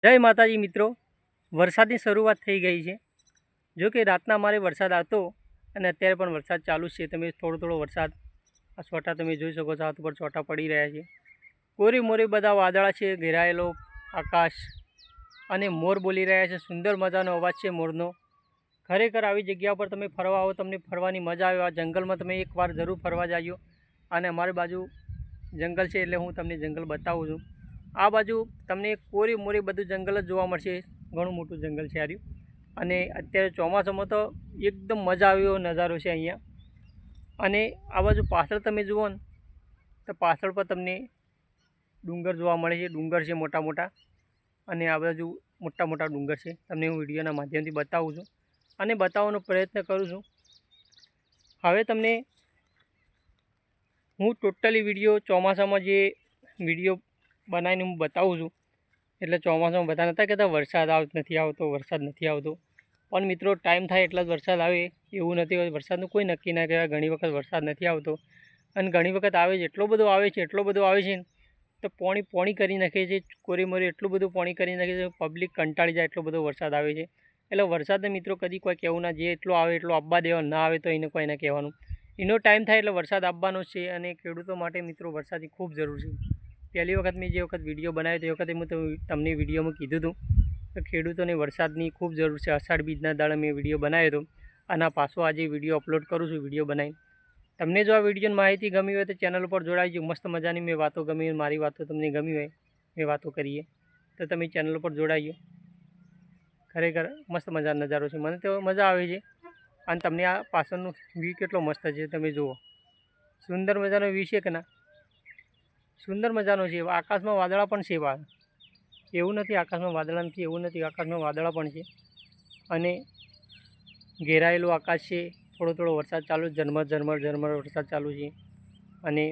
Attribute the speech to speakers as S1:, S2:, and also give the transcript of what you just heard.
S1: જય માતાજી મિત્રો, વરસાદની શરૂઆત થઈ ગઈ છે। જો કે રાતના અમારે વરસાદ આવતો અને અત્યારે પણ વરસાદ ચાલુ છે। તમે થોડો વરસાદ આ છોટા તમે જોઈ શકો છો, હાથ ઉપર છોટા પડી રહ્યા છે। કોરી મોરી બધા વાદળા છે, ઘેરાયેલો આકાશ અને મોર બોલી રહ્યા છે। સુંદર મજાનો અવાજ છે મોરનો। ખરેખર આવી જગ્યા પર તમે ફરવા આવો, તમને ફરવાની મજા આવે। આ જંગલમાં તમે એકવાર જરૂર ફરવા જાજો। અને અમારી બાજુ જંગલ છે એટલે હું તમને જંગલ બતાવું છું। આ બાજુ તમને કોરી મોરી બધું જંગલ જ જોવા મળશે। ઘણું મોટું જંગલ છે આર્યું। અને અત્યારે ચોમાસામાં તો એકદમ મજા આવે એવો નજારો છે અહીંયા। અને આ બાજુ પાછળ તમે જુઓ ને તો પાછળ પર તમને ડુંગર જોવા મળે છે। ડુંગર છે મોટા મોટા, અને આ બાજુ મોટા મોટા ડુંગર છે। તમને હું વિડીયોના માધ્યમથી બતાવું છું અને બતાવવાનો પ્રયત્ન કરું છું। હવે તમને હું ટોટલી વિડીયો ચોમાસામાં જે વિડીયો બનાવીને હું બતાવું છું। એટલે ચોમાસામાં બધા નહોતા કહેતા વરસાદ નથી આવતો, વરસાદ નથી આવતો, પણ મિત્રો ટાઈમ થાય એટલા જ વરસાદ આવે એવું નથી હોતું। વરસાદનું કોઈ નક્કી ના કહેવાય। ઘણી વખત વરસાદ નથી આવતો અને ઘણી વખત આવે છે, એટલો બધો આવે છે ને તો પોણી કરી નાખે છે। કોરી મોરી એટલું બધું પોણી કરી નાખે છે, પબ્લિક કંટાળી જાય એટલો બધો વરસાદ આવે છે। એટલે વરસાદને મિત્રો કદી કોઈ કહેવું ના, જે એટલો આવે એટલો આવવા દેવા, ના આવે તો એને કોઈ ના કહેવાનું। એનો ટાઈમ થાય એટલે વરસાદ આવવાનો છે। અને ખેડૂતો માટે મિત્રો વરસાદની ખૂબ જરૂર છે। પહેલી વખત મેં જે વખત વિડીયો બનાવ્યો તે વખતે હું તમને વિડીયોમાં કીધું હતું કે ખેડૂતોને વરસાદની ખૂબ જરૂર છે। અષાઢ બીજના દાડે મેં વિડીયો બનાવ્યો હતો અને પાછો આજે વિડીયો અપલોડ કરું છું વિડીયો બનાવીને। તમને જો આ વિડીયોની માહિતી ગમી હોય તો ચેનલ ઉપર જોડાઈજો। મસ્ત મજાની મેં વાતો ગમી, મારી વાતો તમને ગમી હોય, મેં વાતો કરીએ તો તમે ચેનલ ઉપર જોડાઈજો। ખરેખર મસ્ત મજાનો નજારો છે, મને તો મજા આવે છે। અને તમને આ પાછળનો વ્યૂ કેટલો મસ્ત છે તમે જુઓ। સુંદર મજાનો વ્યૂ છે કે ના? સુંદર મજાનો છે। આકાશમાં વાદળા પણ છે બહાર, એવું નથી આકાશમાં વાદળા નથી, એવું નથી, આકાશમાં વાદળા પણ છે અને ઘેરાયેલું આકાશ છે। થોડો વરસાદ ચાલુ, ઝરમર ઝરમર ઝરમર વરસાદ ચાલુ છે। અને